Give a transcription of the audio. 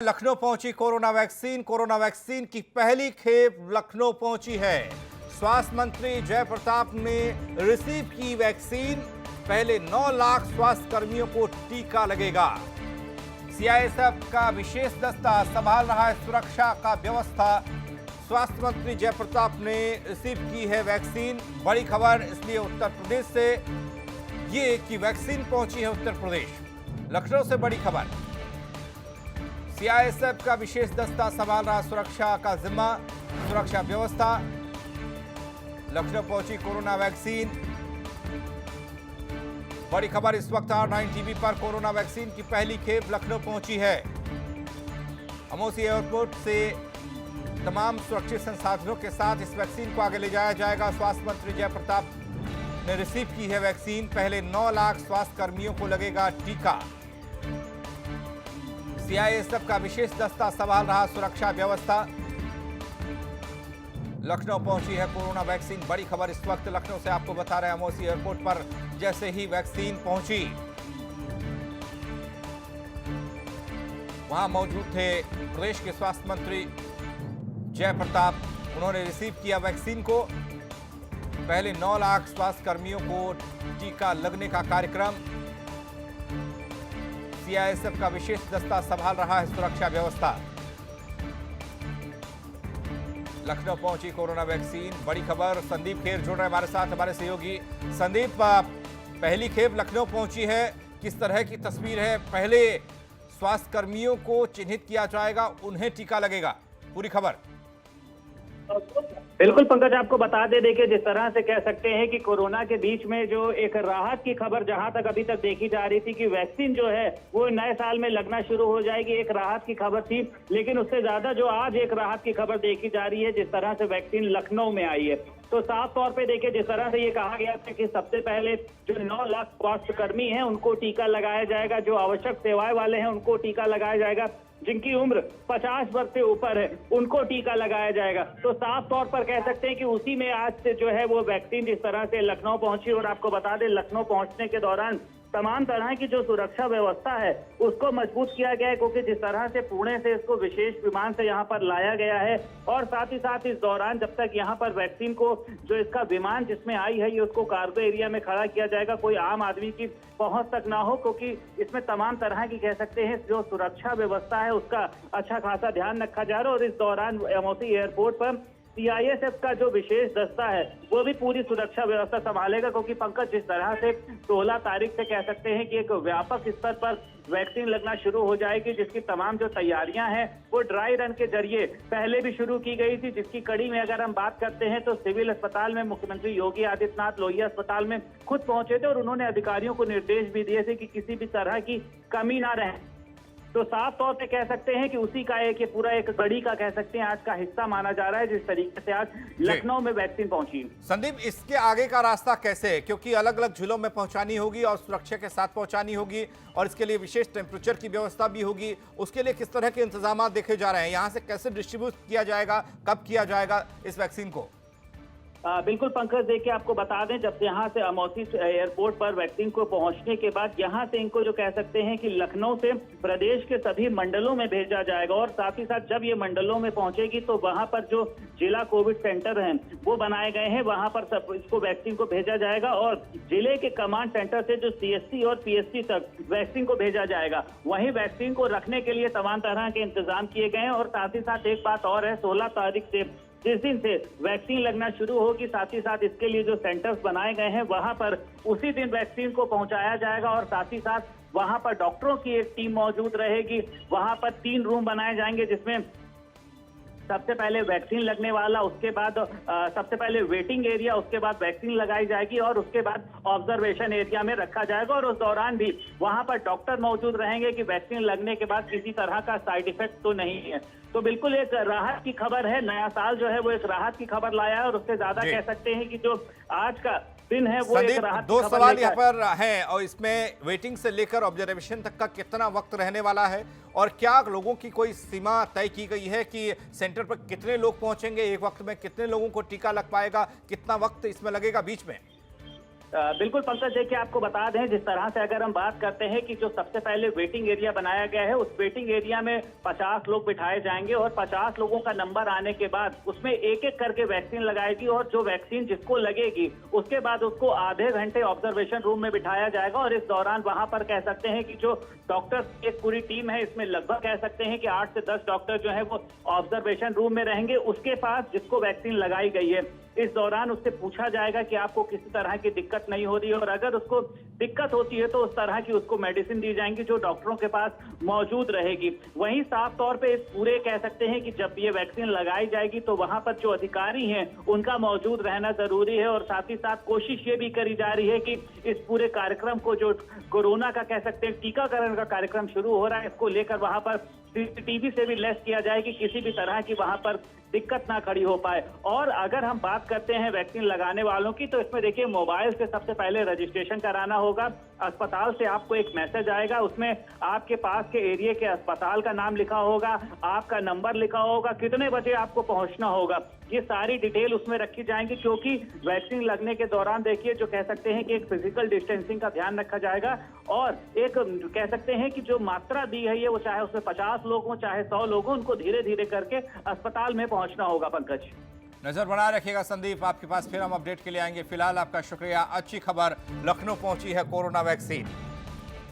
लखनऊ पहुंची corona vaccine की पहली खेप लखनऊ पहुंची है। स्वास्थ्य मंत्री जयप्रताप ने रिसीव की वैक्सीन। पहले 9 लाख स्वास्थ्य कर्मियों को टीका लगेगा। सीआईएसएफ का विशेष दस्ता संभाल रहा है सुरक्षा का व्यवस्था। स्वास्थ्य मंत्री जयप्रताप ने रिसीव की है वैक्सीन। बड़ी खबर इसलिए उत्तर प्रदेश से ये कि वैक्सीन पहुंची है उत्तर प्रदेश। लखनऊ से बड़ी खबर। सीआईएसएफ का विशेष दस्ता संभाल रहा सुरक्षा का जिम्मा, सुरक्षा व्यवस्था। लखनऊ पहुंची कोरोना वैक्सीन। बड़ी खबर इस वक्त R9 टीवी पर। कोरोना वैक्सीन की पहली खेप लखनऊ पहुंची है। अमौसी एयरपोर्ट से तमाम सुरक्षित संसाधनों के साथ इस वैक्सीन को आगे ले जाया जाएगा। स्वास्थ्य मंत्री जयप्रताप ने रिसीव की है वैक्सीन। पहले 9 लाख स्वास्थ्य कर्मियों को लगेगा टीका। सीआईएसएफ का विशेष दस्ता संभाल रहा सुरक्षा व्यवस्था। लखनऊ पहुंची है कोरोना वैक्सीन। बड़ी खबर इस वक्त लखनऊ से आपको बता रहे हैं। अमौसी एयरपोर्ट पर जैसे ही वैक्सीन पहुंची, वहां मौजूद थे प्रदेश के स्वास्थ्य मंत्री जयप्रताप। उन्होंने रिसीव किया वैक्सीन को। पहले 9 लाख स्वास्थ्य कर्मियों को टीका लगने का कार्यक्रम। सीआईएसएफ का विशेष दस्ता संभाल रहा है सुरक्षा व्यवस्था। लखनऊ पहुंची कोरोना वैक्सीन। बड़ी खबर। संदीप खेर जुड़ रहे हमारे साथ, हमारे सहयोगी। संदीप, पहली खेप लखनऊ पहुंची है, किस तरह की तस्वीर है? पहले स्वास्थ्य कर्मियों को चिन्हित किया जाएगा, उन्हें टीका लगेगा, पूरी खबर। बिल्कुल पंकज, आपको बता दे देखिए, जिस तरह से कह सकते हैं कि कोरोना के बीच में जो एक राहत की खबर जहां तक अभी तक देखी जा रही थी कि वैक्सीन जो है वो नए साल में लगना शुरू हो जाएगी, एक राहत की खबर थी। लेकिन उससे ज्यादा जो आज एक राहत की खबर देखी जा रही है, जिस तरह से वैक्सीन लखनऊ में आई है, तो साफ तौर पे देखिए जिस तरह से ये कहा गया था कि सबसे पहले जो 9 लाख स्वास्थ्य कर्मी हैं उनको टीका लगाया जाएगा, जो आवश्यक सेवाएं वाले हैं उनको टीका लगाया जाएगा, जिनकी उम्र 50 वर्ष से ऊपर है उनको टीका लगाया जाएगा। तो साफ तौर पर कह सकते हैं कि उसी में आज से जो है वो वैक्सीन जिस तरह से लखनऊ पहुंची। और आपको बता दें, लखनऊ पहुंचने के दौरान तमाम तरह की जो सुरक्षा व्यवस्था है उसको मजबूत किया गया है, क्योंकि जिस तरह से पुणे से इसको विशेष विमान से यहाँ पर लाया गया है। और साथ ही साथ इस दौरान जब तक यहाँ पर वैक्सीन को जो इसका विमान जिसमें आई है ये उसको कार्गो एरिया में खड़ा किया जाएगा, कोई आम आदमी की पहुंच तक ना हो, क्योंकि इसमें तमाम तरह की कह सकते हैं जो सुरक्षा व्यवस्था है उसका अच्छा खासा ध्यान रखा जा रहा है। और इस दौरान अमौसी एयरपोर्ट पर सीआईएसएफ का जो विशेष दस्ता है वो भी पूरी सुरक्षा व्यवस्था संभालेगा, क्योंकि पंकज जिस तरह से 16 तारीख से कह सकते हैं कि एक व्यापक स्तर पर वैक्सीन लगना शुरू हो जाएगी, जिसकी तमाम जो तैयारियां हैं वो ड्राई रन के जरिए पहले भी शुरू की गई थी, जिसकी कड़ी में अगर हम बात करते हैं तो सिविल अस्पताल में मुख्यमंत्री योगी आदित्यनाथ लोहिया अस्पताल में खुद पहुंचे थे और उन्होंने अधिकारियों को निर्देश भी दिए थे कि किसी भी तरह की कमी ना रहे। तो साफ तौर पे कह सकते हैं कि उसी का एक ये पूरा एक कड़ी का कह सकते हैं आज का हिस्सा माना जा रहा है, जिस तरीके से आज लखनऊ में वैक्सीन पहुंची। संदीप, इसके आगे का रास्ता कैसे है? क्योंकि अलग अलग जिलों में पहुंचानी होगी और सुरक्षा के साथ पहुंचानी होगी, और इसके लिए विशेष टेम्परेचर की व्यवस्था भी होगी। उसके लिए किस तरह के इंतजाम देखे जा रहे हैं? यहाँ से कैसे डिस्ट्रीब्यूट किया जाएगा, कब किया जाएगा इस वैक्सीन को? बिल्कुल पंकज, देखिए आपको बता दें, जब से यहाँ से अमौसी एयरपोर्ट पर वैक्सीन को पहुंचने के बाद यहाँ से इनको जो कह सकते हैं कि लखनऊ से प्रदेश के सभी मंडलों में भेजा जाएगा। और साथ ही साथ जब ये मंडलों में पहुंचेगी तो वहां पर जो जिला कोविड सेंटर हैं वो बनाए गए हैं, वहां पर सब इसको वैक्सीन को भेजा जाएगा। और जिले के कमांड सेंटर से जो सीएससी और पीएससी तक वैक्सीन को भेजा जाएगा। वहीं वैक्सीन को रखने के लिए तमाम तरह के इंतजाम किए गए हैं। और साथ ही साथ एक बात और है, 16 तारीख से जिस दिन से वैक्सीन लगना शुरू होगी, साथ ही साथ इसके लिए जो सेंटर्स बनाए गए हैं वहां पर उसी दिन वैक्सीन को पहुंचाया जाएगा। और साथ ही साथ वहां पर डॉक्टरों की एक टीम मौजूद रहेगी। वहां पर 3 रूम बनाए जाएंगे, जिसमें सबसे पहले वैक्सीन लगने वाला, उसके बाद सबसे पहले वेटिंग एरिया, उसके बाद वैक्सीन लगाई जाएगी और उसके बाद ऑब्जर्वेशन एरिया में रखा जाएगा। और उस दौरान भी वहां पर डॉक्टर मौजूद रहेंगे कि वैक्सीन लगने के बाद किसी तरह का साइड इफेक्ट तो नहीं है। तो बिल्कुल एक राहत की खबर है। नया साल जो है वो एक राहत की खबर लाया है। और उससे ज्यादा कह सकते हैं कि जो आज का दिन है वो एक राहत की खबर। 2 सवाल यहाँ पर हैं, और इसमें वेटिंग से लेकर ऑब्जर्वेशन तक का कितना वक्त रहने वाला है, और क्या लोगों की कोई सीमा तय की गई है कि सेंटर पर कितने लोग पहुंचेंगे, एक वक्त में कितने लोगों को टीका लग पाएगा, कितना वक्त इसमें लगेगा बीच में? बिल्कुल पंकज, देखिए आपको बता दें, जिस तरह से अगर हम बात करते हैं कि जो सबसे पहले वेटिंग एरिया बनाया गया है, उस वेटिंग एरिया में 50 लोग बिठाए जाएंगे और 50 लोगों का नंबर आने के बाद उसमें एक एक करके वैक्सीन लगाएगी और जो वैक्सीन जिसको लगेगी उसके बाद उसको आधे घंटे ऑब्जर्वेशन रूम में बिठाया जाएगा। और इस दौरान वहां पर कह सकते हैं कि जो डॉक्टर एक पूरी टीम है, इसमें लगभग कह सकते हैं कि 8 से 10 डॉक्टर जो है वो ऑब्जर्वेशन रूम में रहेंगे। उसके पास जिसको वैक्सीन लगाई गई है, इस दौरान उससे पूछा जाएगा कि आपको किसी तरह की दिक्कत नहीं हो रही है, और अगर उसको दिक्कत होती है तो उस तरह की उसको मेडिसिन दी जाएंगी जो डॉक्टरों के पास मौजूद रहेगी। वहीं साफ तौर पे इस पूरे कह सकते हैं कि जब ये वैक्सीन लगाई जाएगी तो वहां पर जो अधिकारी हैं उनका मौजूद रहना जरूरी है, और साथ ही साथ कोशिश ये भी करी जा रही है कि इस पूरे कार्यक्रम को, जो कोरोना का कह सकते हैं टीकाकरण का कार्यक्रम शुरू हो रहा है, इसको लेकर वहां पर सीसीटीवी से भी लेस किया जाए कि किसी भी तरह की वहां पर दिक्कत ना खड़ी हो पाए। और अगर हम बात करते हैं वैक्सीन लगाने वालों की, तो इसमें देखिए मोबाइल से सबसे पहले रजिस्ट्रेशन कराना होगा। अस्पताल से आपको एक मैसेज आएगा, उसमें आपके पास के एरिया के अस्पताल का नाम लिखा होगा, आपका नंबर लिखा होगा, कितने बजे आपको पहुंचना होगा, ये सारी डिटेल उसमें रखी जाएंगी। क्योंकि वैक्सीन लगने के दौरान देखिए जो कह सकते हैं कि एक फिजिकल डिस्टेंसिंग का ध्यान रखा जाएगा, और एक कह सकते हैं कि जो मात्रा दी है ये वो चाहे उसमें 50 लोग हों चाहे 100 लोग हों, उनको धीरे धीरे करके अस्पताल में पहुंचना होगा। पंकज, नजर बनाए रखिएगा संदीप, आपके पास फिर हम अपडेट के लिए आएंगे। फिलहाल आपका शुक्रिया। अच्छी खबर, लखनऊ पहुंची है कोरोना वैक्सीन।